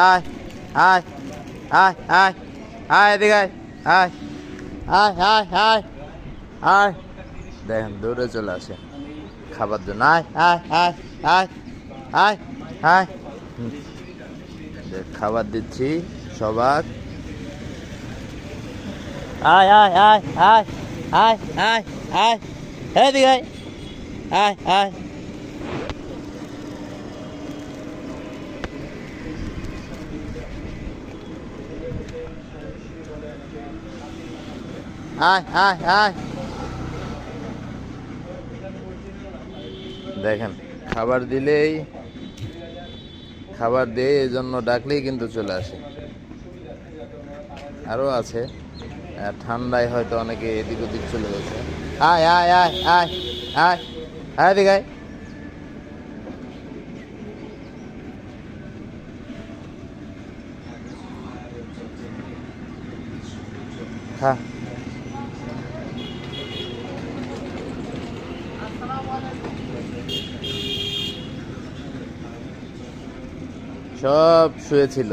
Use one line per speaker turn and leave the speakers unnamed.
আয় আয় আয় আয় আয় এদিকে আয় আয় আয় আয় আয় আয় দেখেন দৌড়ে চলে আসে খাবার জন্য। আয় আয় আয় আয় আয় আয় খাবার দিচ্ছি সবাক। আয় আয় আয় আয় আয় আয় আয় এদিকে আয় আয় আয় আয় আয় আয় দেখেন খাবার দিলেই খাবার দিয়ে এই জন্য ডাকলেই কিন্তু চলে আসে। আরও আছে ঠান্ডায় হয়তো অনেকে এদিক ওদিক চলে গেছে। আয় আয় আয় আয় আয় আয় এদিকে আয় খা। সব শুয়েছিল।